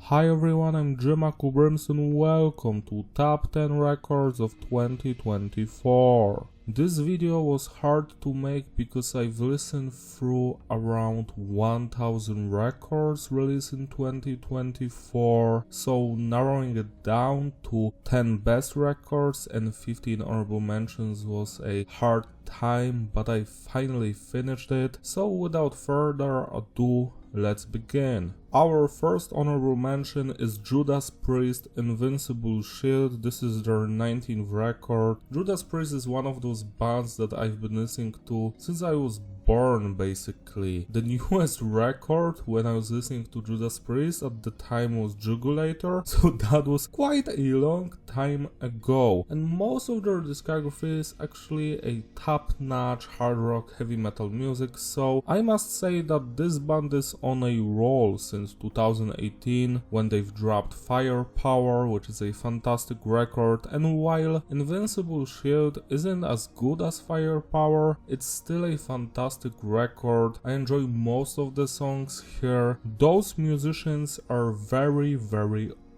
Hi everyone, I'm Jima Kubrimson. Welcome to Top 10 Records of 2024. This video was hard to make because I've listened through around 1000 records released in 2024, so narrowing it down to 10 best records and 15 honorable mentions was a hard time, but I finally finished it. So without further ado, let's begin. Our first honorable mention is Judas Priest Invincible Shield. This is their 19th record. Judas Priest is one of those bands that I've been listening to since I was born, basically. The newest record when I was listening to Judas Priest at the time was Jugulator, so that was quite a long time ago. And most of their discography is actually a top-notch hard rock heavy metal music, so I must say that this band is on a roll since 2018 when they've dropped Firepower, which is a fantastic record, and while Invincible Shield isn't as good as Firepower, it's still a fantastic record. I enjoy most of the songs here. Those musicians are very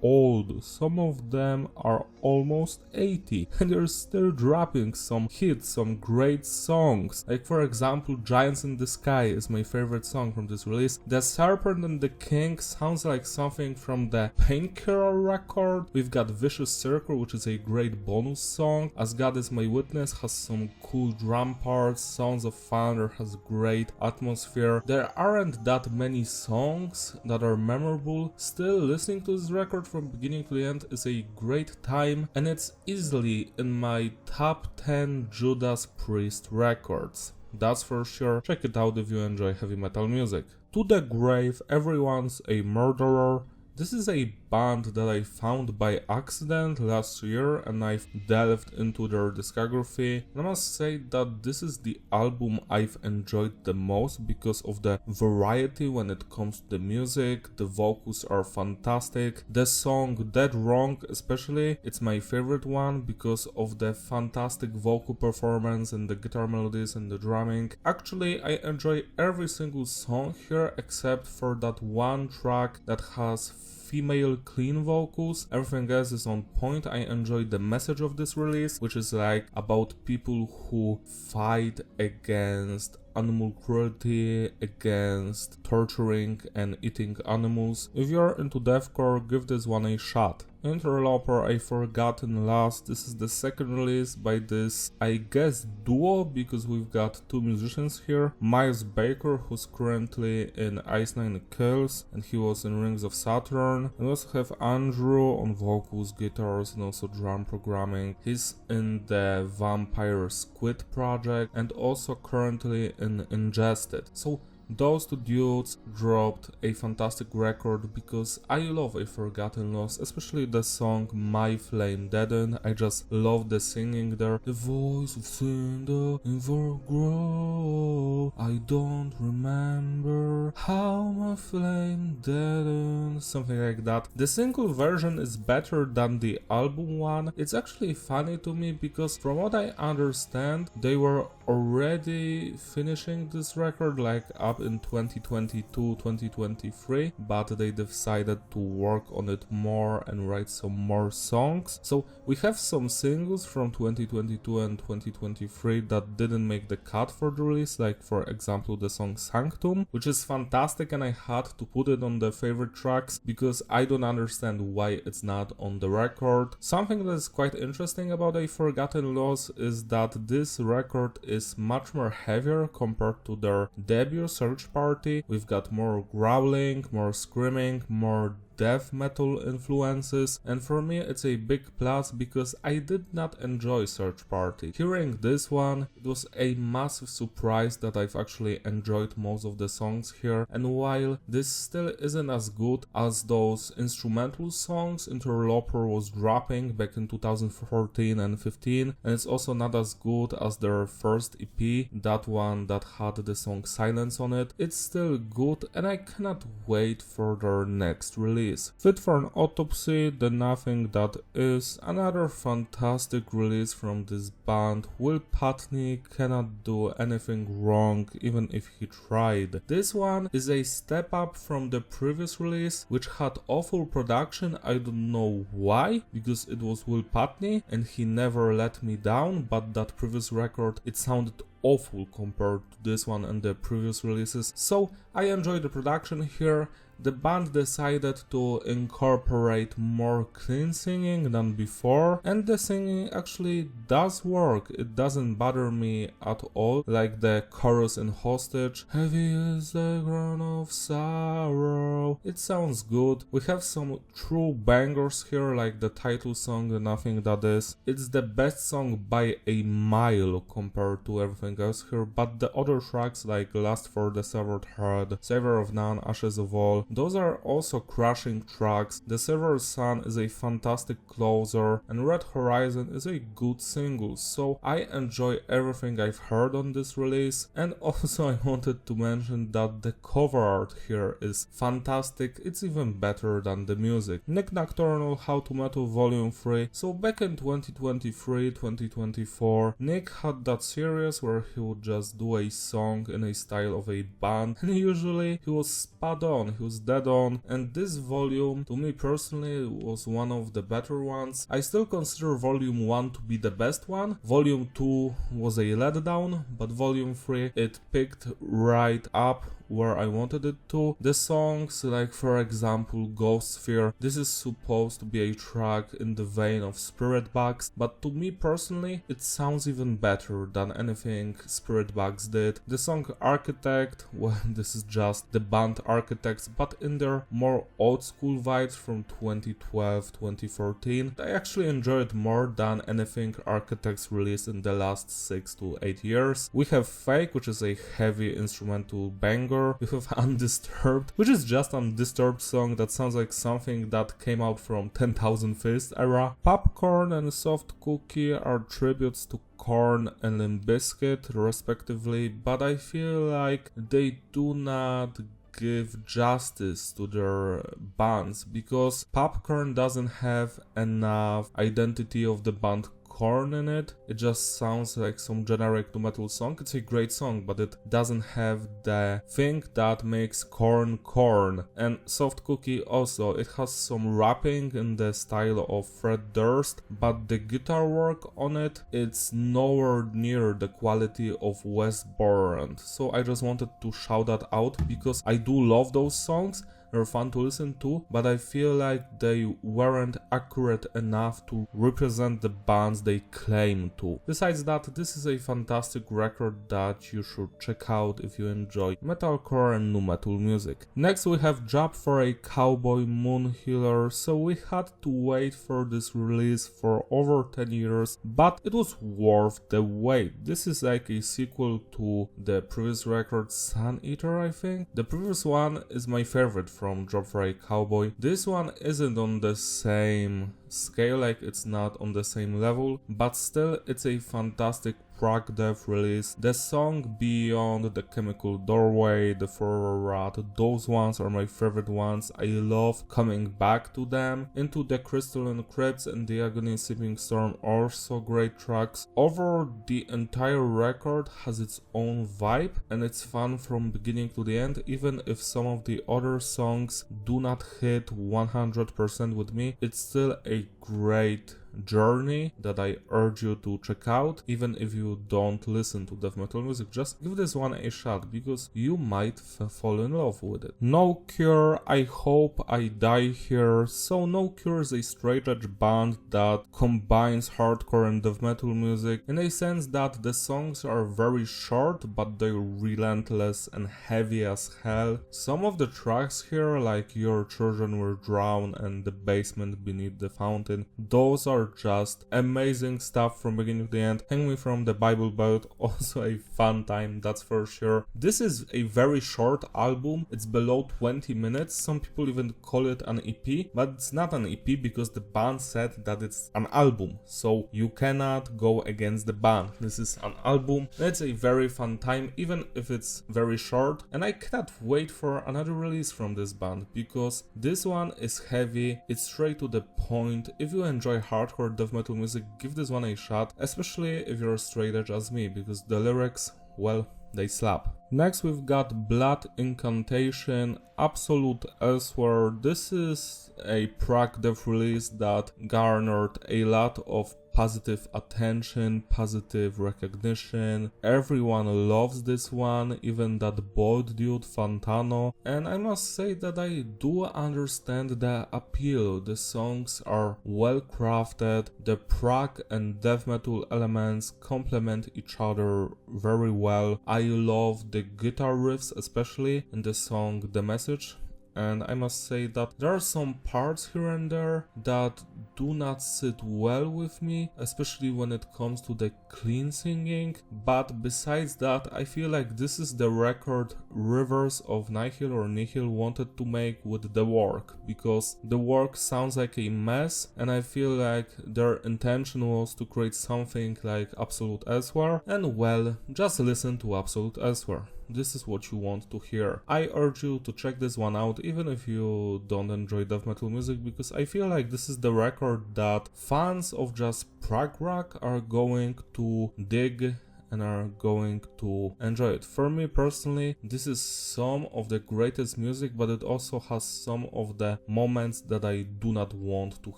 old. Some of them are almost 80 and they're still dropping some hits, some great songs. Like for example, Giants in the Sky is my favorite song from this release. The Serpent and the King sounds like something from the Painkiller record. We've got Vicious Circle, which is a great bonus song. As God Is My Witness has some cool drum parts. Sounds of Thunder has great atmosphere. There aren't that many songs that are memorable. Still, listening to this record from beginning to the end is a great time, and it's easily in my top 10 Judas Priest records. That's for sure. Check it out if you enjoy heavy metal music. To the Grave, Everyone's a Murderer. This is a band that I found by accident last year and I've delved into their discography. And I must say that this is the album I've enjoyed the most because of the variety when it comes to the music. The vocals are fantastic. The song Dead Wrong especially, it's my favorite one because of the fantastic vocal performance and the guitar melodies and the drumming. Actually, I enjoy every single song here except for that one track that has female clean vocals. Everything else is on point. I enjoy the message of this release, which is like about people who fight against animal cruelty, against torturing and eating animals. If you're into deathcore, give this one a shot. Interloper, A Forgotten Lost. This is the second release by this, I guess, duo, because we've got two musicians here. Miles Baker, who's currently in Ice Nine Kills, and he was in Rings of Saturn. And we also have Andrew on vocals, guitars, and also drum programming. He's in the Vampire Squid project, and also currently in Ingested. So those two dudes dropped a fantastic record because I love A Forgotten Lost, especially the song My Flame Deadened. I just love the singing there. The voice of Cinder ever grow. I don't remember how my flame deadened. Something like that. The single version is better than the album one. It's actually funny to me because from what I understand, they were already finishing this record like up in 2022-2023, but they decided to work on it more and write some more songs. So we have some singles from 2022 and 2023 that didn't make the cut for the release, like for example the song Sanctum, which is fantastic, and I had to put it on the favorite tracks because I don't understand why it's not on the record. Something that is quite interesting about A Forgotten Lost is that this record is much more heavier compared to their debut Search Party. We've got more growling, more screaming, more death metal influences, and for me it's a big plus because I did not enjoy Search Party. Hearing this one, it was a massive surprise that I've actually enjoyed most of the songs here, and while this still isn't as good as those instrumental songs Interloper was dropping back in 2014 and 15, and it's also not as good as their first EP, that one that had the song Silence on it, it's still good and I cannot wait for their next release. release. Fit for an Autopsy, The Nothing That Is, another fantastic release from this band. Will Putney cannot do anything wrong even if he tried. This one is a step up from the previous release, which had awful production. I don't know why, because it was Will Putney and he never let me down, but that previous record, it sounded awful compared to this one and the previous releases. So I enjoyed the production here. The band decided to incorporate more clean singing than before, and the singing actually does work. It doesn't bother me at all, like the chorus in Hostage. Heavy is the ground of sorrow. It sounds good. We have some true bangers here, like the title song, The Nothing That Is. It's the best song by a mile compared to everything else here, but the other tracks like Last for the Severed Head, Savor of None, Ashes of All, those are also crushing tracks. The Silver Sun is a fantastic closer and Red Horizon is a good single, so I enjoy everything I've heard on this release. And also I wanted to mention that the cover art here is fantastic. It's even better than the music. Nick Nocturnal, How to Metal Volume 3. So back in 2023-2024, Nick had that series where he would just do a song in a style of a band, and usually he was spot on, he was dead on, and this volume to me personally was one of the better ones. I still consider volume 1 to be the best one. Volume 2 was a letdown, but volume 3 it picked right up where I wanted it to. The songs, like for example Ghost Sphere, this is supposed to be a track in the vein of Spirit Box, but to me personally it sounds even better than anything Spirit Box did. The song Architect, well, this is just the band Architects, but in their more old school vibes from 2012-2014. I actually enjoyed more than anything Architects released in the last 6 to 8 years. We have Fake, which is a heavy instrumental banger. We have Undisturbed, which is just an Undisturbed song that sounds like something that came out from 10,000 Fists era. Popcorn and Soft Cookie are tributes to Korn and Limp Bizkit respectively, but I feel like they do not give justice to their bands, because Popcorn doesn't have enough identity of the band Korn in it. It just sounds like some generic nu metal song. It's a great song, but it doesn't have the thing that makes Korn Korn. And Soft Cookie also, it has some rapping in the style of Fred Durst, but the guitar work on it, it's nowhere near the quality of Wes Borland. So I just wanted to shout that out, because I do love those songs. They're fun to listen to, but I feel like they weren't accurate enough to represent the bands they claim to. Besides that, this is a fantastic record that you should check out if you enjoy metalcore and nu metal music. Next we have Job for a Cowboy, Moon Healer. So we had to wait for this release for over 10 years, but it was worth the wait. This is like a sequel to the previous record, Sun Eater, I think. The previous one is my favorite from Job for a Cowboy. This one isn't on the same scale, like it's not on the same level, but still it's a fantastic prog death release. The song Beyond, The Chemical Doorway, The Forever Rat, those ones are my favorite ones. I love coming back to them. Into the Crystalline Crypts and The Agony Sleeping Storm, also great tracks. Overall, the entire record has its own vibe and it's fun from beginning to the end, even if some of the other songs do not hit 100% with me. It's still a great journey that I urge you to check out. Even if you don't listen to death metal music, just give this one a shot, because you might fall in love with it. No Cure, I Hope I Die Here. So No Cure is a straight edge band that combines hardcore and death metal music in a sense that the songs are very short, but they're relentless and heavy as hell. Some of the tracks here, like Your Children Will Drown and The Basement Beneath the Fountain, those are are just amazing stuff from beginning to the end. Hang Me From the Bible Belt, also a fun time, that's for sure. This is a very short album, it's below 20 minutes, some people even call it an EP, but it's not an EP because the band said that it's an album, so you cannot go against the band. This is an album, it's a very fun time, even if it's very short, and I cannot wait for another release from this band, because this one is heavy, it's straight to the point. If you enjoy hardcore death metal music, give this one a shot, especially if you're straight edge as me, because the lyrics, well, they slap. Next we've got Blood Incantation, Absolute Elsewhere. This is a prog death release that garnered a lot of positive attention, positive recognition. Everyone loves this one, even that bald dude Fantano. And I must say that I do understand the appeal. The songs are well crafted, the prog and death metal elements complement each other very well. I love the guitar riffs, especially in the song The Message. And I must say that there are some parts here and there that do not sit well with me, especially when it comes to the clean singing. But besides that, I feel like this is the record Rivers of Nihil or Nihil wanted to make with the work, because the work sounds like a mess, and I feel like their intention was to create something like Absolute Elsewhere, and well, just listen to Absolute Elsewhere. This is what you want to hear. I urge you to check this one out, even if you don't enjoy death metal music, because I feel like this is the record that fans of just prog rock are going to dig and are going to enjoy it. For me personally, this is some of the greatest music, but it also has some of the moments that I do not want to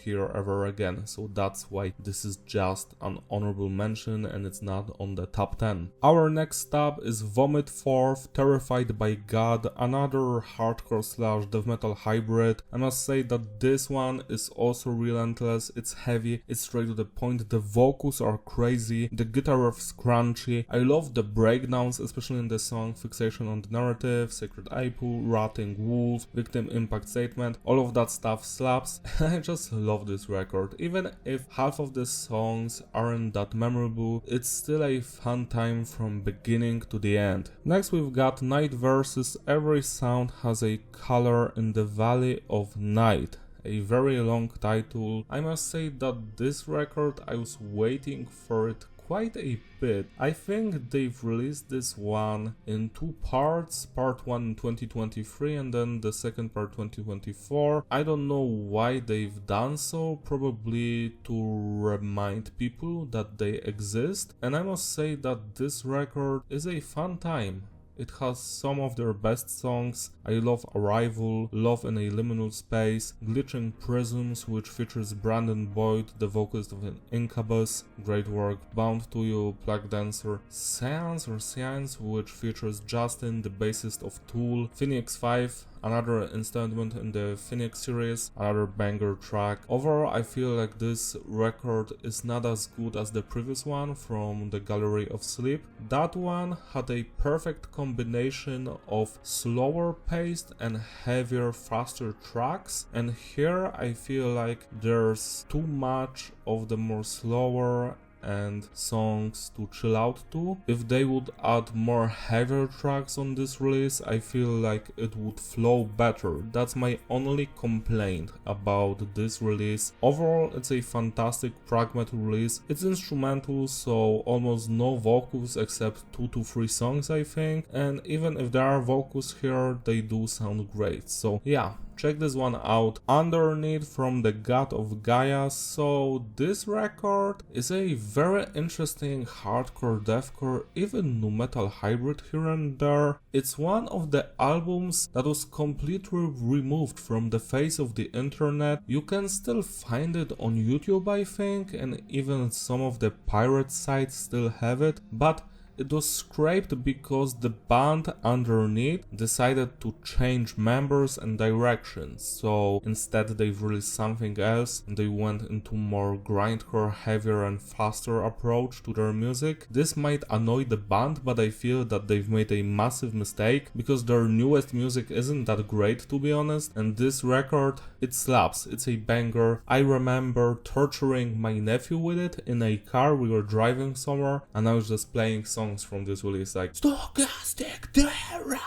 hear ever again. So that's why this is just an honorable mention and it's not on the top 10. Our next stop is Vomit Forth, Terrified by God, another hardcore slash death metal hybrid. I must say that this one is also relentless, it's heavy, it's straight to the point, the vocals are crazy, the guitar riffs crunchy. I love the breakdowns, especially in the song Fixation on the Narrative, Sacred Apple, Rotting Wolf, Victim Impact Statement, all of that stuff slaps. I just love this record. Even if half of the songs aren't that memorable, it's still a fun time from beginning to the end. Next we've got Night Versus, Every Sound Has a Color in the Valley of Night. A very long title. I must say that this record, I was waiting for it quite a bit. I think they've released this one in two parts, part 1 in 2023 and then the second part 2024. I don't know why they've done so, probably to remind people that they exist, and I must say that this record is a fun time. It has some of their best songs. I love Arrival, Love in a Liminal Space, Glitching Prisms, which features Brandon Boyd, the vocalist of Incubus, great work, Bound to You, Plague Dancer, Seance, which features Justin, the bassist of Tool, Phoenix 5, another installment in the Phoenix series, another banger track. Overall, I feel like this record is not as good as the previous one from the Gallery of Sleep. That one had a perfect combination of slower paced and heavier, faster tracks, and here I feel like there's too much of the more slower and songs to chill out to. If they would add more heavier tracks on this release, I feel like it would flow better. That's my only complaint about this release. Overall, it's a fantastic prog metal release. It's instrumental, so almost no vocals except 2 to 3 songs I think, and even if there are vocals here, they do sound great. So yeah, check this one out. Underneath from the God of Gaia. So this record is a very interesting hardcore, deathcore, even nu metal hybrid here and there. It's one of the albums that was completely removed from the face of the internet. You can still find it on YouTube I think, and even some of the pirate sites still have it, but it was scraped because the band underneath decided to change members and directions. So instead they've released something else and they went into more grindcore, heavier and faster approach to their music. This might annoy the band, but I feel that they've made a massive mistake because their newest music isn't that great, to be honest, and this record, it slaps, it's a banger. I remember torturing my nephew with it in a car. We were driving somewhere and I was just playing songs from this release like Stochastic Terror.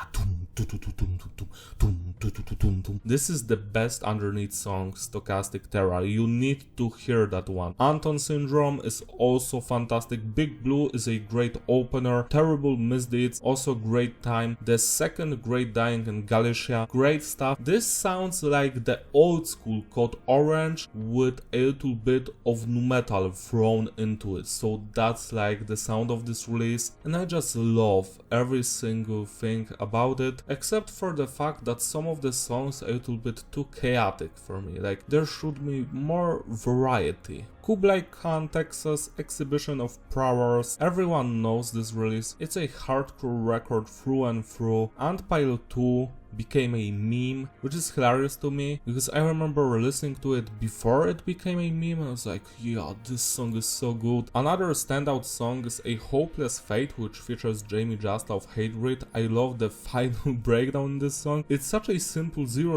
This is the best underneath song, Stochastic Terror. You need to hear that one. Anton Syndrome is also fantastic. Big Blue is a great opener. Terrible Misdeeds, also great time. The second Great Dying in Galicia, great stuff. This sounds like the old school Code Orange with a little bit of nu metal thrown into it. So that's like the sound of this release, and I just love every single thing about it, except for the fact that some of the songs are a little bit too chaotic for me. Like, there should be more variety. Kublai Khan, Texas, Exhibition of Prowess. Everyone knows this release. It's a hardcore record through and through. Antpile 2 became a meme, which is hilarious to me because I remember listening to it before it became a meme. I was like, yeah, this song is so good. Another standout song is A Hopeless Fate, which features Jamie Jasta of Hatebreed. I love the final breakdown in this song. It's such a simple 000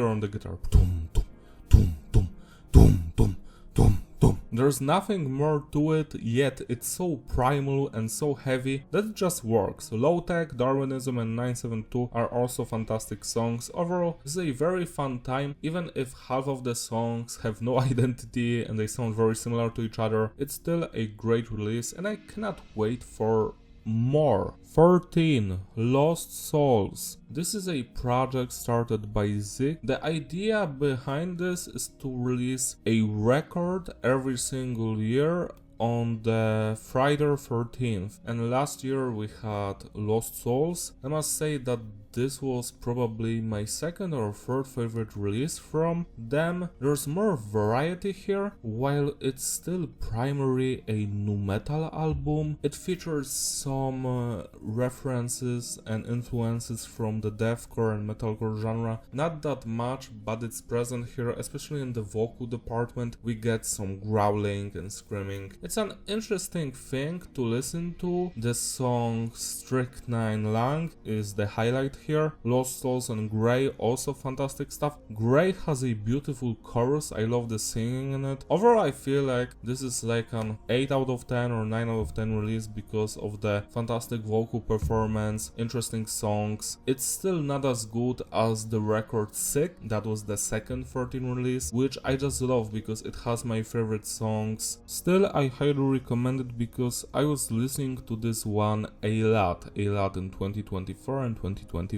on the guitar. Dum, dum, dum, dum, dum, dum, dum. There's nothing more to it, yet it's so primal and so heavy that it just works. Low Tech, Darwinism and 972 are also fantastic songs. Overall, it's a very fun time, even if half of the songs have no identity and they sound very similar to each other. It's still a great release and I cannot wait for more. 13. Lost Souls. This is a project started by Zik. The idea behind this is to release a record every single year on the Friday 13th, and last year we had Lost Souls. I must say that this was probably my second or third favorite release from them. There's more variety here, while it's still primarily a nu metal album. It features some references and influences from the deathcore and metalcore genre. Not that much, but it's present here, especially in the vocal department. We get some growling and screaming. It's an interesting thing to listen to. The song Strychnine Lang is the highlight here. Lost Souls and Grey, also fantastic stuff. Grey has a beautiful chorus, I love the singing in it. Overall, I feel like this is like an 8 out of 10 or 9 out of 10 release because of the fantastic vocal performance, interesting songs. It's still not as good as the record Sick, that was the second 13 release, which I just love because it has my favorite songs. Still, I highly recommend it because I was listening to this one a lot in 2024 and 2025.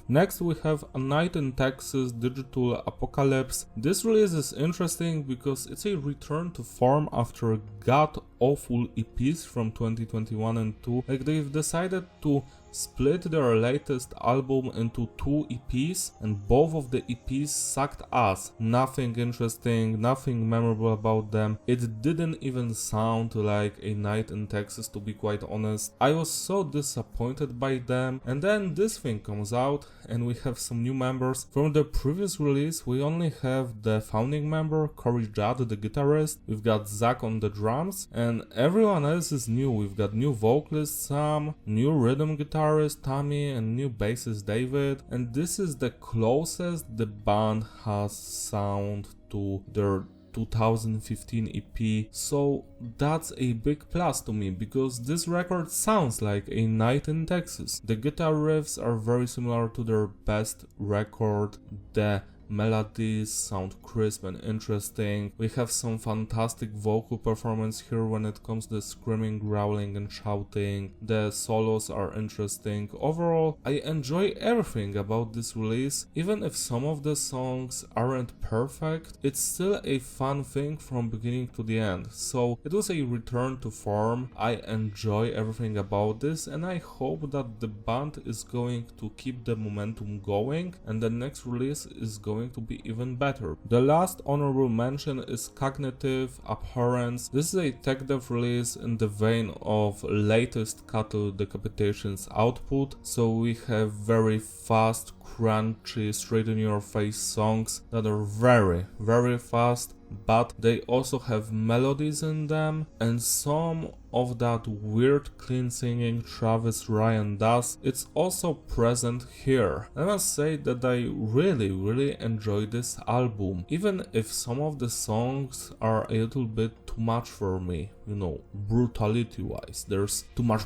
Next we have A Night in Texas, Digital Apocalypse. This release is interesting because it's a return to form after god-awful EPs from 2021 and 2. Like, they've decided to split their latest album into 2 EPs, and both of the EPs sucked ass. Nothing interesting, nothing memorable about them. It didn't even sound like A Night in Texas, to be quite honest. I was so disappointed by them, and then this thing comes out and we have some new members. From the previous release we only have the founding member, Corey Judd, the guitarist. We've got Zach on the drums, and everyone else is new. We've got new vocalist Sam, new rhythm guitarist Tommy, and new bassist David, and this is the closest the band has sound to their 2015 EP, so that's a big plus to me because this record sounds like A Night in Texas. The guitar riffs are very similar to their best record. The melodies sound crisp and interesting. We have some fantastic vocal performance here when it comes to screaming, growling and shouting. The solos are interesting. Overall, I enjoy everything about this release. Even if some of the songs aren't perfect, it's still a fun thing from beginning to the end. So it was a return to form. I enjoy everything about this, and I hope that the band is going to keep the momentum going and the next release is going going to be even better. The last honorable mention is Cognitive Abhorrence. This is a tech dev release in the vein of latest Cattle Decapitation's output, so we have very fast, crunchy, straight in your face songs that are very fast, but they also have melodies in them, and some of that weird clean singing Travis Ryan does, it's also present here. I must say that I really enjoy this album, even if some of the songs are a little bit too much for me, you know, brutality wise. There's too much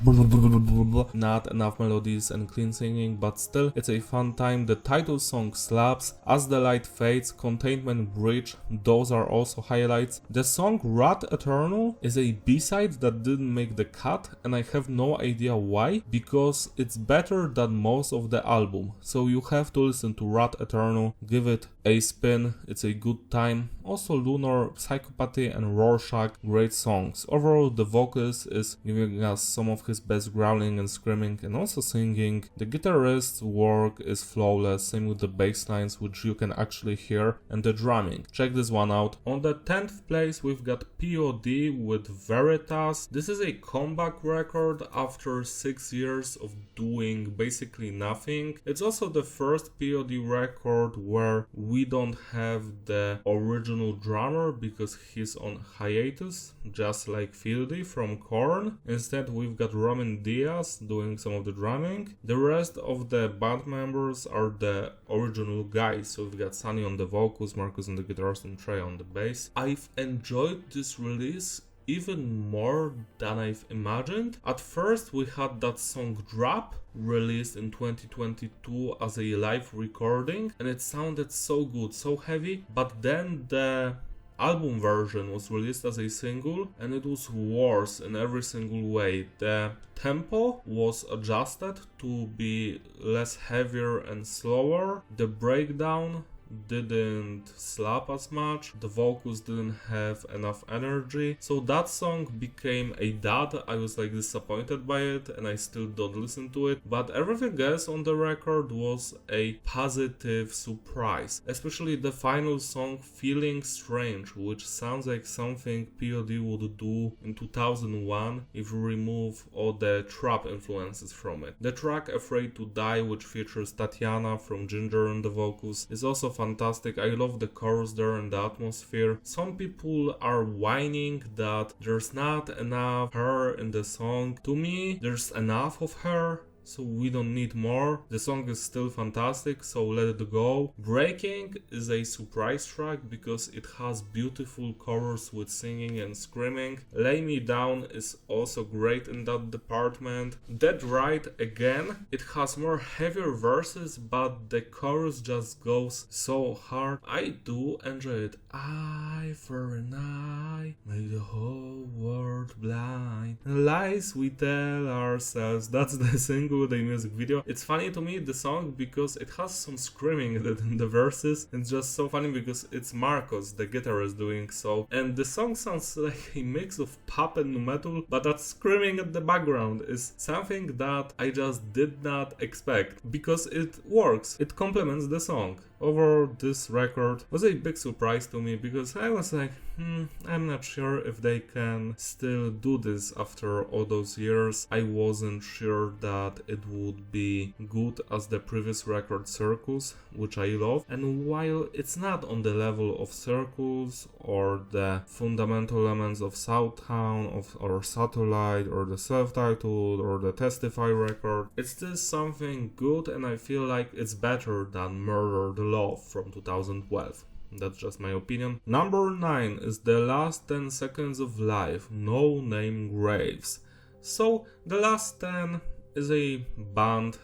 not enough melodies and clean singing, but still it's a fun time. The title song slaps, As the Light Fades, Containment Bridge, those are also highlights. The song Rat Eternal is a B-side that didn't make the cut, and I have no idea why, because it's better than most of the album, so you have to listen to Rat Eternal, give it a spin, it's a good time. Also Lunar, Psychopathy and Rorschach, great songs. Overall the vocalist is giving us some of his best growling and screaming and also singing. The guitarist's work is flawless, same with the bass lines which you can actually hear, and the drumming. Check this one out. On the 10th place we've got POD with Veritas. This is a comeback record after 6 years of doing basically nothing. It's also the first POD record where we don't have the original drummer because he's on hiatus, just like Fieldy from Korn. Instead we've got Roman Diaz doing some of the drumming. The rest of the band members are the original guys, so we've got Sonny on the vocals, Marcus on the guitars and Trey on the bass. I've enjoyed this release even more than I've imagined. At first we had that song Drop, released in 2022 as a live recording, and it sounded so good, so heavy, but then the album version was released as a single and it was worse in every single way. The tempo was adjusted to be less heavier and slower, the breakdown didn't slap as much, the vocals didn't have enough energy, so that song became a dud. I was like disappointed by it and I still don't listen to it, but everything else on the record was a positive surprise, especially the final song Feeling Strange, which sounds like something POD would do in 2001 if you remove all the trap influences from it. The track Afraid to Die, which features Tatiana from Ginger on the vocals, is also fantastic. I love the chorus there and the atmosphere. Some people are whining that there's not enough her in the song. To me, there's enough of her, so we don't need more. The song is still fantastic, so let it go. Breaking is a surprise track because it has beautiful chorus with singing and screaming. Lay Me Down is also great in that department. Dead Right, again, it has more heavier verses, but the chorus just goes so hard. I do enjoy it. Eye for an eye, make the whole world blind. Lies we tell ourselves, that's the single with a music video. It's funny to me, the song, because it has some screaming in the verses. It's just so funny because it's Marcos, the guitarist, doing so, and the song sounds like a mix of pop and nu metal, but that screaming at the background is something that I just did not expect, because it works, it complements the song. Overall, this record was a big surprise to me because I was like, I'm not sure if they can still do this after all those years. I wasn't sure that it would be good as the previous record Circus, which I love, and while it's not on the level of Circus or the fundamental elements of Southtown or Satellite or the self-titled or the Testify record, it's still something good, and I feel like it's better than Murder the Love from 2012. That's just my opinion. Number 9 is The Last 10 Seconds of Life, No Name Graves. So, The Last 10 is a band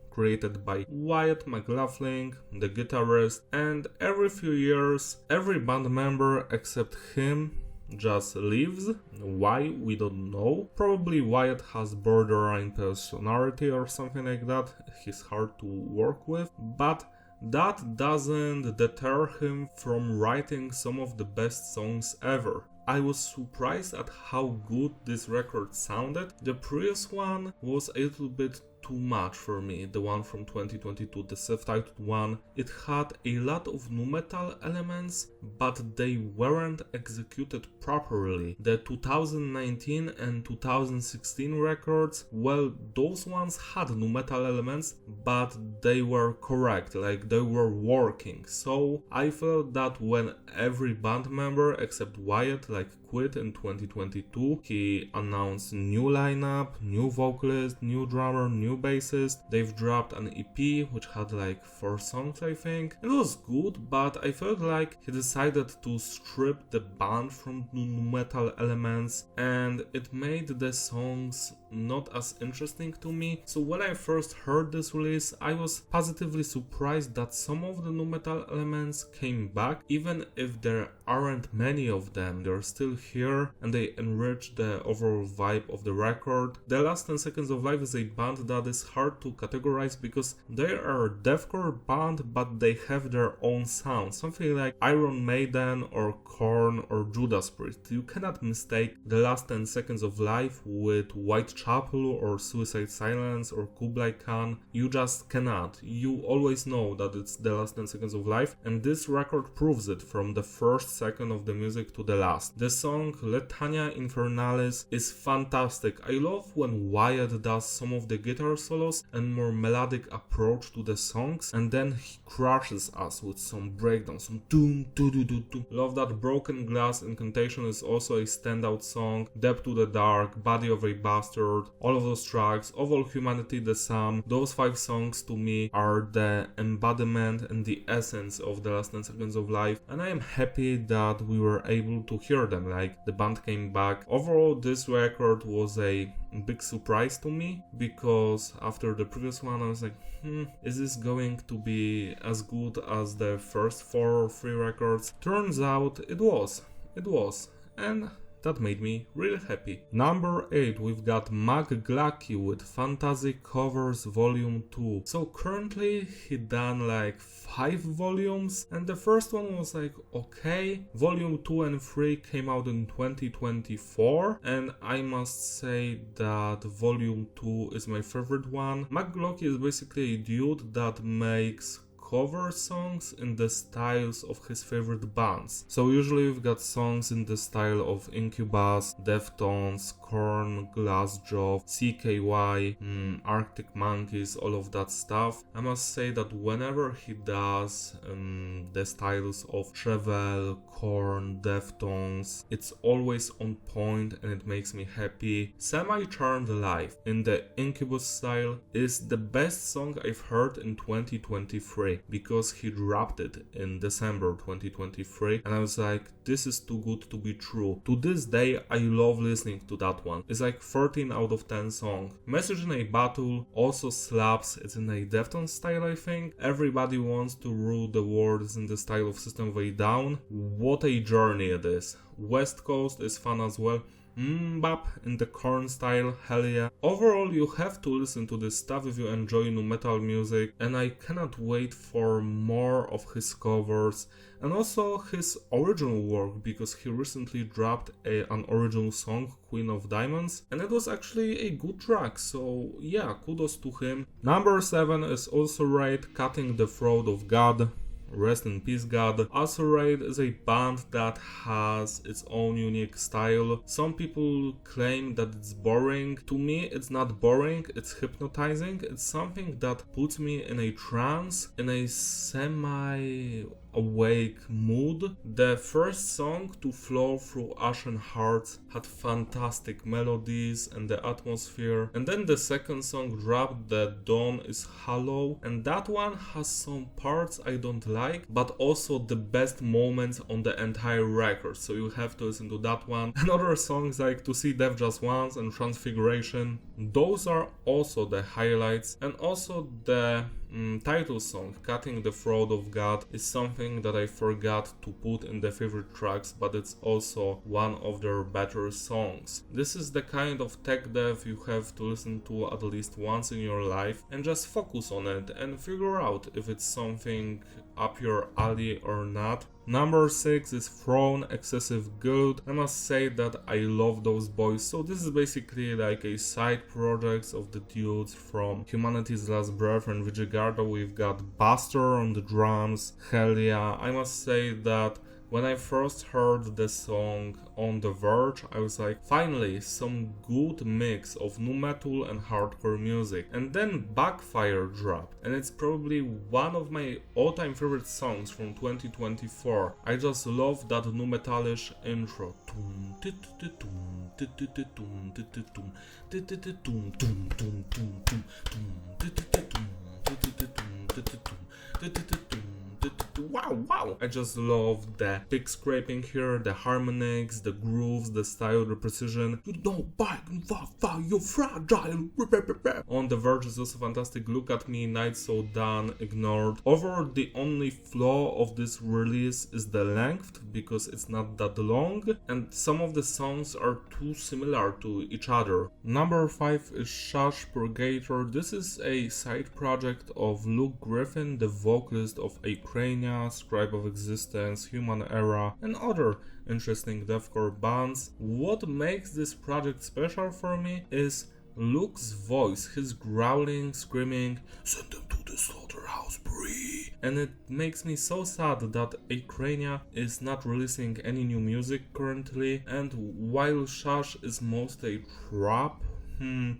created by Wyatt McLaughlin, the guitarist, and every few years, every band member except him just leaves. Why? We don't know. Probably Wyatt has borderline personality or something like that. He's hard to work with, but that doesn't deter him from writing some of the best songs ever. I was surprised at how good this record sounded. The previous one was a little bit too much for me, the one from 2022, the self-titled one. It had a lot of nu metal elements, but they weren't executed properly. The 2019 and 2016 records, well, those ones had nu metal elements, but they were correct, like they were working. So I felt that when every band member except Wyatt quit in 2022, he announced new lineup, new vocalist, new drummer, new bassist. They've dropped an EP which had 4 songs, I think. It was good, but I felt like he decided to strip the band from nu metal elements, and it made the songs not as interesting to me. So when I first heard this release, I was positively surprised that some of the nu metal elements came back. Even if there aren't many of them, they're still here and they enrich the overall vibe of the record. The Last 10 Seconds of Life is a band that is hard to categorize because they are a deathcore band, but they have their own sound, something like Iron Maiden or Korn or Judas Priest. You cannot mistake The Last 10 Seconds of Life with Whitechapel or Suicide Silence or Kublai Khan. You just cannot. You always know that it's The Last 10 Seconds of Life, and this record proves it from the first second of the music to the last. The song Letania Infernalis is fantastic. I love when Wyatt does some of the guitar solos and more melodic approach to the songs, and then he crushes us with some breakdown, some doom doo doo doo doo. Love that Broken Glass Incantation is also a standout song. Depth to the Dark, Body of a Bastard, all of those tracks, Of All Humanity the Sum, those 5 songs to me are the embodiment and the essence of The Last 10 Seconds of Life, and I am happy that we were able to hear them, the band came back. Overall, this record was a big surprise to me, because after the previous one I was like, is this going to be as good as the first 4 or 3 records? Turns out it was, and that made me really happy. Number 8, we've got Mac Glucky with Fantasy Covers Volume 2. So currently he done 5 volumes, and the first one was okay. Volume 2 and 3 came out in 2024, and I must say that Volume 2 is my favorite one. Mac Glucky is basically a dude that makes cover songs in the styles of his favorite bands. So usually we've got songs in the style of Incubus, Deftones, Korn, Glassjaw, CKY, Arctic Monkeys, all of that stuff. I must say that whenever he does the styles of Chevelle, Korn, Deftones, it's always on point and it makes me happy. Semi-Charmed Life in the Incubus style is the best song I've heard in 2023, because he dropped it in December 2023, and I was like, this is too good to be true. To this day, I love listening to that one. It's 13 out of 10 song. Message in a Battle also slaps. It's in a Deftones style, I think. Everybody Wants to Rule the World is in the style of System of a Down. What a journey it is. West Coast is fun as well. Bap in the Korn style, hell yeah. Overall, you have to listen to this stuff if you enjoy nu metal music, and I cannot wait for more of his covers and also his original work, because he recently dropped an original song, Queen of Diamonds, and it was actually a good track, so yeah, kudos to him. Number 7 is Also Raid, Cutting the Throat of God. Rest in peace, God. Also Raid is a band that has its own unique style. Some people claim that it's boring. To me, it's not boring, it's hypnotizing. It's something that puts me in a trance, in a semi-awake mood. The first song, To Flow Through Ashen Hearts, had fantastic melodies and the atmosphere. And then the second song dropped, The Dawn is Hollow, and that one has some parts I don't like, but also the best moments on the entire record, so you have to listen to that one. And other songs like To See Death Just Once and Transfiguration, those are also the highlights. And also the title song, Cutting the Throat of God, is something that I forgot to put in the favorite tracks, but it's also one of their better songs. This is the kind of tech dev you have to listen to at least once in your life and just focus on it and figure out if it's something up your alley or not. Number 6 is Throne Excessive Good. I must say that I love those boys, so this is basically like a side project of the dudes from Humanity's Last Breath and Vigigarda. We've got Buster on the drums. Hell yeah, I must say that when I first heard the song On the Verge, I was like, finally, some good mix of nu metal and hardcore music. And then Backfire dropped, and it's probably one of my all-time favorite songs from 2024. I just love that nu metalish intro. Wow! I just love the pick scraping here, the harmonics, the grooves, the style, the precision. You don't bite and fall, you're fragile. On the Verge is also fantastic. Look at Me, Night So Done, Ignored. Overall, the only flaw of this release is the length, because it's not that long, and some of the songs are too similar to each other. Number 5 is Shush Purgator. This is a side project of Luke Griffin, the vocalist of Acrania, Scribe of Existence, Human Era, and other interesting deathcore bands. What makes this project special for me is Luke's voice, his growling, screaming, "Send them to the slaughterhouse, Bree!" And it makes me so sad that Acrania is not releasing any new music currently, and while Shush is mostly trap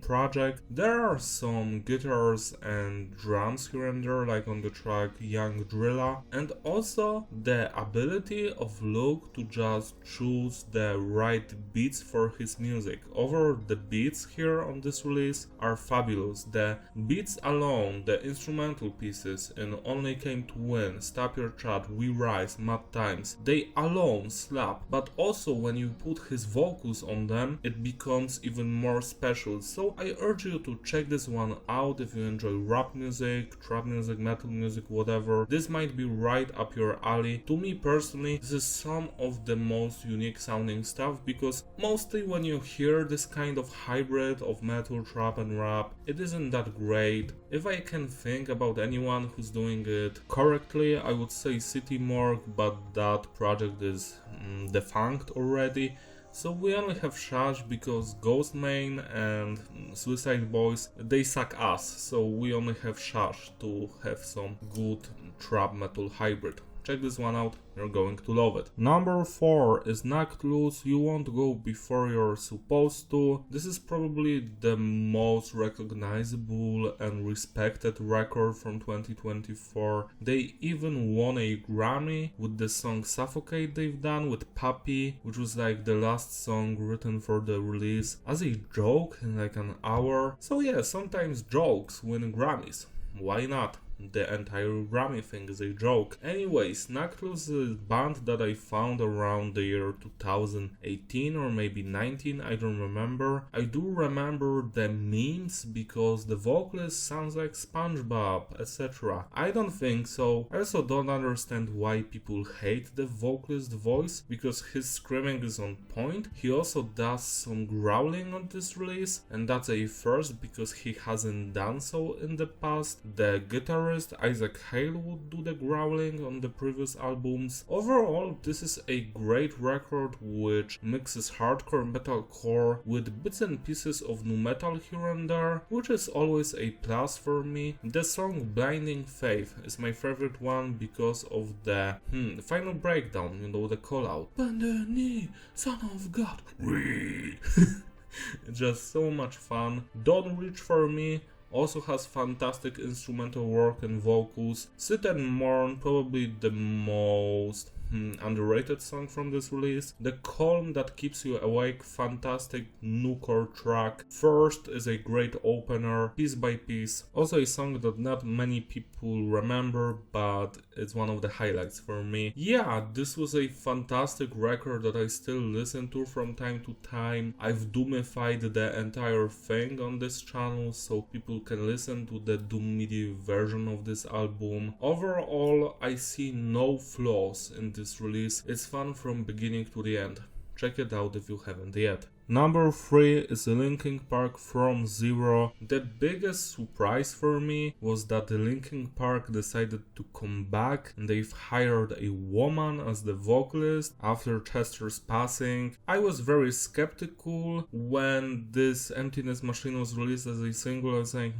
project, there are some guitars and drums here and there, like on the track Young Drilla, and also the ability of Luke to just choose the right beats for his music. Overall, the beats here on this release are fabulous. The beats alone, the instrumental pieces in Only Came to Win, Stop Your Chat, We Rise, Mad Times, they alone slap, but also when you put his vocals on them, it becomes even more special. So I urge you to check this one out if you enjoy rap music, trap music, metal music, whatever. This might be right up your alley. To me personally, this is some of the most unique sounding stuff, because mostly when you hear this kind of hybrid of metal, trap and rap, it isn't that great. If I can think about anyone who's doing it correctly, I would say City Morgue, but that project is defunct already. So we only have Shush because Ghostmain and Suicide Boys, they suck ass, so we only have Shush to have some good trap metal hybrid. Check this one out, you're going to love it. Number 4 is Knocked Loose, You Won't Go Before You're Supposed To. This is probably the most recognizable and respected record from 2024. They even won a Grammy with the song Suffocate they've done with Papi, which was like the last song written for the release as a joke in like an hour. So yeah, sometimes jokes win Grammys. Why not? The entire Grammy thing is a joke. Anyways, Knocked Loose is a band that I found around the year 2018 or maybe 19, I don't remember. I do remember the memes because the vocalist sounds like SpongeBob, etc. I don't think so. I also don't understand why people hate the vocalist voice, because his screaming is on point. He also does some growling on this release, and that's a first because he hasn't done so in the past. The guitarist Isaac Hale would do the growling on the previous albums. Overall, this is a great record which mixes hardcore metalcore with bits and pieces of nu metal here and there, which is always a plus for me. The song Blinding Faith is my favorite one because of the final breakdown, you know, the call out. Bend the knee, son of God, read. It's just so much fun. Don't Reach For Me also has fantastic instrumental work and vocals. Sit and Mourn, probably the most underrated song from this release. The Calm That Keeps You Awake, fantastic nucore track. First is a great opener, Piece by Piece, also a song that not many people remember, but it's one of the highlights for me. Yeah, this was a fantastic record that I still listen to from time to time. I've doomified the entire thing on this channel so people can listen to the Doom MIDI version of this album. Overall, I see no flaws in this release. It's fun from beginning to the end. Check it out if you haven't yet. Number 3 is Linkin Park From Zero. The biggest surprise for me was that the Linkin Park decided to come back and they've hired a woman as the vocalist after Chester's passing. I was very skeptical when this Emptiness Machine was released as a single. I was like,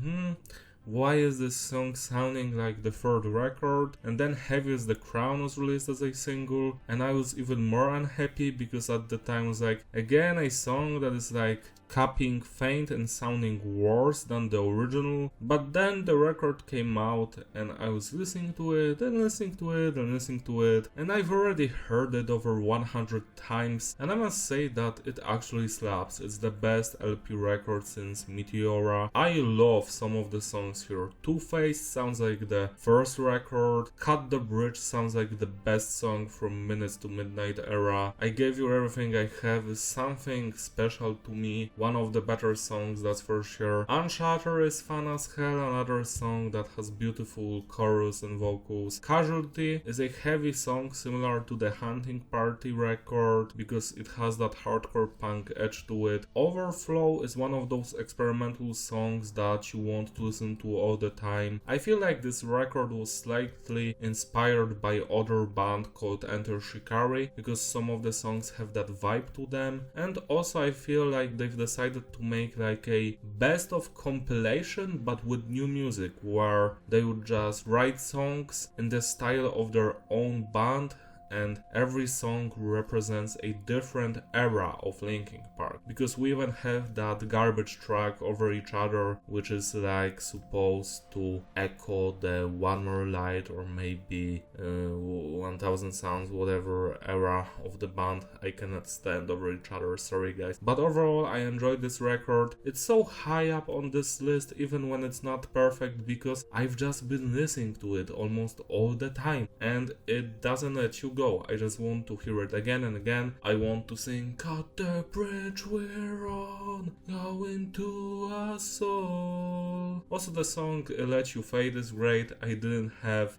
why is this song sounding like the third record? And then Heavy as the Crown was released as a single, and I was even more unhappy because at the time I was like, again a song that is like copying Faint and sounding worse than the original. But then the record came out and I was listening to it and listening to it and listening to it, and I've already heard it over 100 times, and I must say that it actually slaps. It's the best LP record since Meteora. I love some of the songs here. Two-Face sounds like the first record. Cut the Bridge sounds like the best song from Minutes to Midnight era. I Gave You Everything I Have is something special to me. One of the better songs, that's for sure. Unshatter is fun as hell, another song that has beautiful chorus and vocals. Casualty is a heavy song similar to the Hunting Party record because it has that hardcore punk edge to it. Overflow is one of those experimental songs that you want to listen to all the time. I feel like this record was slightly inspired by other band called Enter Shikari because some of the songs have that vibe to them, and also I feel like they've decided to make like a best of compilation but with new music where they would just write songs in the style of their own band, and every song represents a different era of Linkin Park, because we even have that garbage track Over Each Other, which is like supposed to echo the One More Light or maybe 1000 Sounds, whatever era of the band. I cannot stand Over Each Other, sorry guys. But overall I enjoyed this record. It's so high up on this list even when it's not perfect because I've just been listening to it almost all the time and it doesn't let you go. I just want to hear it again and again. I want to sing Cut the bridge we're on, going to a soul. Also the song Let You Fade is great. I didn't have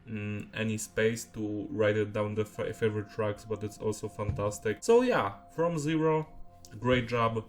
any space to write it down the favorite tracks, but it's also fantastic. So yeah, From Zero, great job.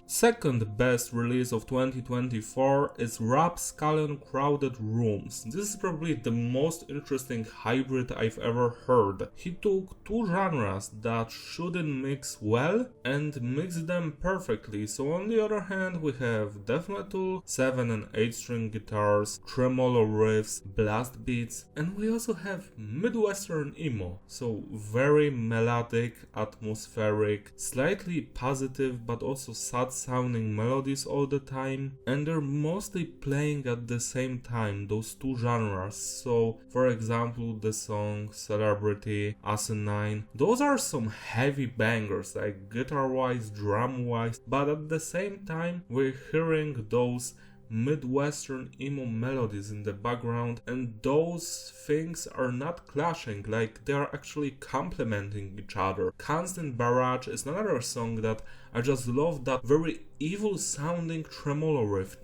Second best release of 2024 is Rapscallion Crowded Rooms. This is probably the most interesting hybrid I've ever heard. He took two genres that shouldn't mix well and mixed them perfectly. So on the other hand we have death metal, 7 and 8 string guitars, tremolo riffs, blast beats, and we also have Midwestern emo. So very melodic, atmospheric, slightly positive but also sad sounding melodies all the time, and they're mostly playing at the same time, those two genres. So for example the song Celebrity, Asinine, those are some heavy bangers, like guitar wise, drum wise, but at the same time we're hearing those Midwestern emo melodies in the background, and those things are not clashing, like they are actually complementing each other. Constant Barrage is another song that I just love, that very evil sounding tremolo riff,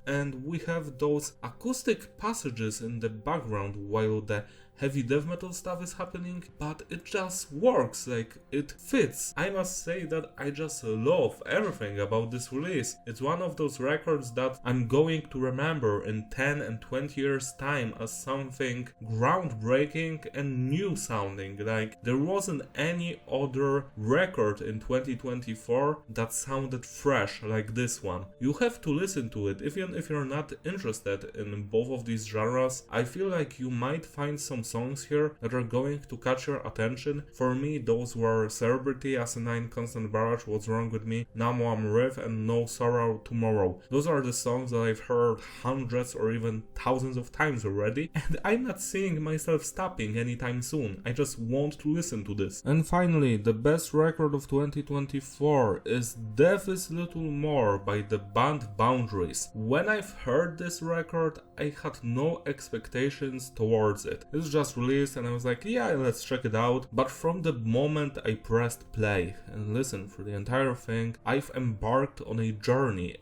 and we have those acoustic passages in the background while the heavy death metal stuff is happening, but it just works, like it fits. I must say that I just love everything about this release. It's one of those records that I'm going to remember in 10 and 20 years time as something groundbreaking and new sounding. Like there wasn't any other record in 2024 that sounded fresh like this one. You have to listen to it. Even if you're not interested in both of these genres, I feel like you might find some songs here that are going to catch your attention. For me, those were Celebrity, Asinine, Constant Barrage, What's Wrong With Me, Now I'm Riff, and No Sorrow Tomorrow. Those are the songs that I've heard hundreds or even thousands of times already, and I'm not seeing myself stopping anytime soon. I just want to listen to this. And finally, the best record of 2024 is Death Is Little More by the band Boundaries. When I've heard this record, I had no expectations towards it. It's just released and I was like, yeah, let's check it out. But from the moment I pressed play and listened for the entire thing, I've embarked on a journey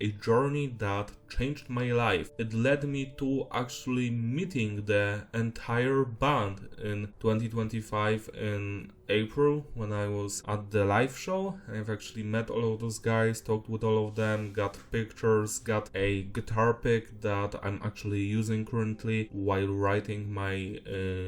that changed my life. It led me to actually meeting the entire band in 2025 in April when I was at the live show. I've actually met all of those guys, talked with all of them, got pictures, got a guitar pick that I'm actually using currently while writing my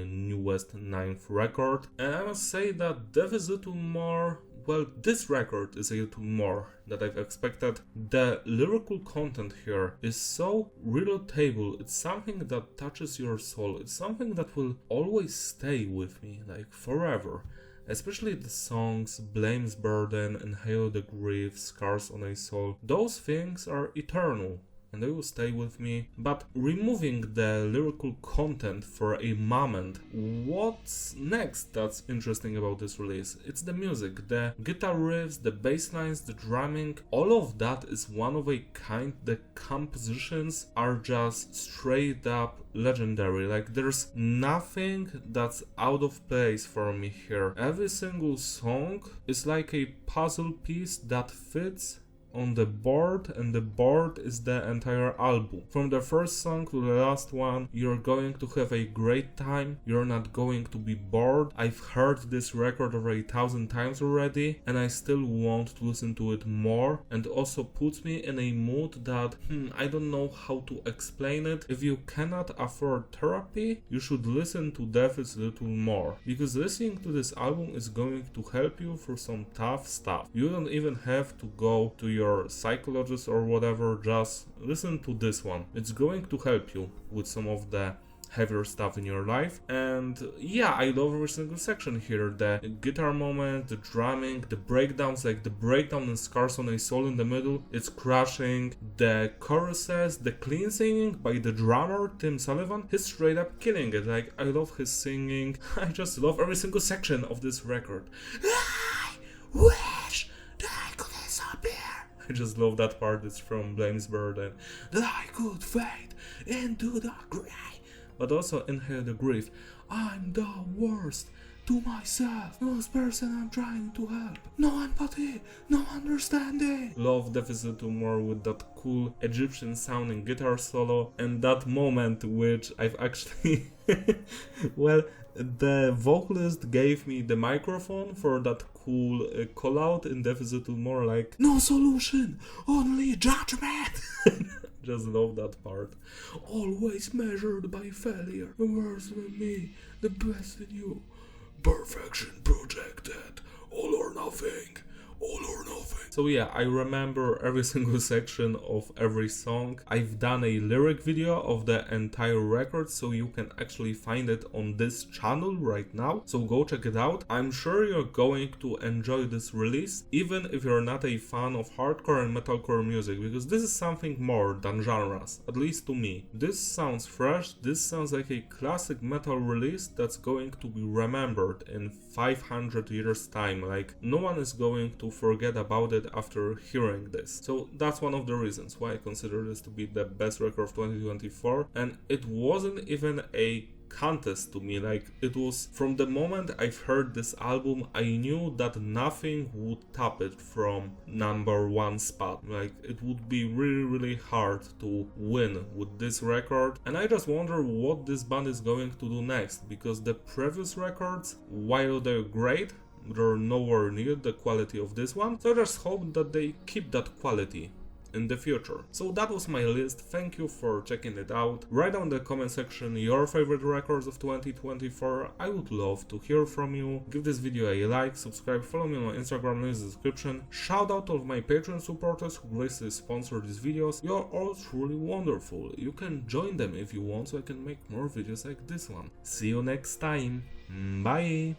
newest 9th record. And I must say that Death is a little more, well, this record is a little more that I've expected. The lyrical content here is so relatable. It's something that touches your soul. It's something that will always stay with me, like forever. Especially the songs Blame's Burden, Inhale the Grief, Scars on a Soul. Those things are eternal and they will stay with me. But removing the lyrical content for a moment, what's next that's interesting about this release? It's the music, the guitar riffs, the bass lines, the drumming, all of that is one of a kind. The compositions are just straight up legendary. Like, there's nothing that's out of place for me here. Every single song is like a puzzle piece that fits on the board, and the board is the entire album. From the first song to the last one, you're going to have a great time, you're not going to be bored. I've heard this record over 1,000 times already, and I still want to listen to it more, and also puts me in a mood that, I don't know how to explain it. If you cannot afford therapy, you should listen to Death is a Little More, because listening to this album is going to help you through some tough stuff. You don't even have to go to your psychologist or whatever, just listen to this one. It's going to help you with some of the heavier stuff in your life. And yeah, I love every single section here. The guitar moment, the drumming, the breakdowns, like the breakdown in Scars on a Soul in the middle, it's crushing. The choruses, the clean singing by the drummer Tim Sullivan, he's straight up killing it. Like, I love his singing. I just love every single section of this record. I wish that I could disappear. I just love that part. It's from Blame's Burden. That I could fade into the grey. But also Inhale the Grief. I'm the worst to myself. The most person I'm trying to help. No empathy, no understanding. Love Death is a Little More with that cool Egyptian sounding guitar solo. And that moment which I've actually... well, the vocalist gave me the microphone for that cool call out in Death is a Little More, like, no solution, only judgment. Just love that part. Always measured by failure. The worst in me, the best in you. Perfection projected. All or nothing. All or nothing. So yeah, I remember every single section of every song. I've done a lyric video of the entire record, so you can actually find it on this channel right now. So go check it out. I'm sure you're going to enjoy this release, even if you're not a fan of hardcore and metalcore music, because this is something more than genres, at least to me. This sounds fresh, this sounds like a classic metal release that's going to be remembered in 500 years time. Like, no one is going to forget about it after hearing this. So that's one of the reasons why I consider this to be the best record of 2024. And it wasn't even a contest to me. Like, it was from the moment I've heard this album, I knew that nothing would top it from #1 spot. Like, it would be really hard to win with this record, and I just wonder what this band is going to do next, because the previous records, while they're great, they're nowhere near the quality of this one. So I just hope that they keep that quality in the future. So that was my list. Thank you for checking it out. Write down in the comment section your favorite records of 2024. I would love to hear from you. Give this video a like, subscribe, follow me on my Instagram, link in the description. Shout out to all of my Patreon supporters who graciously sponsor these videos. You're all truly wonderful. You can join them if you want, so I can make more videos like this one. See you next time. Bye!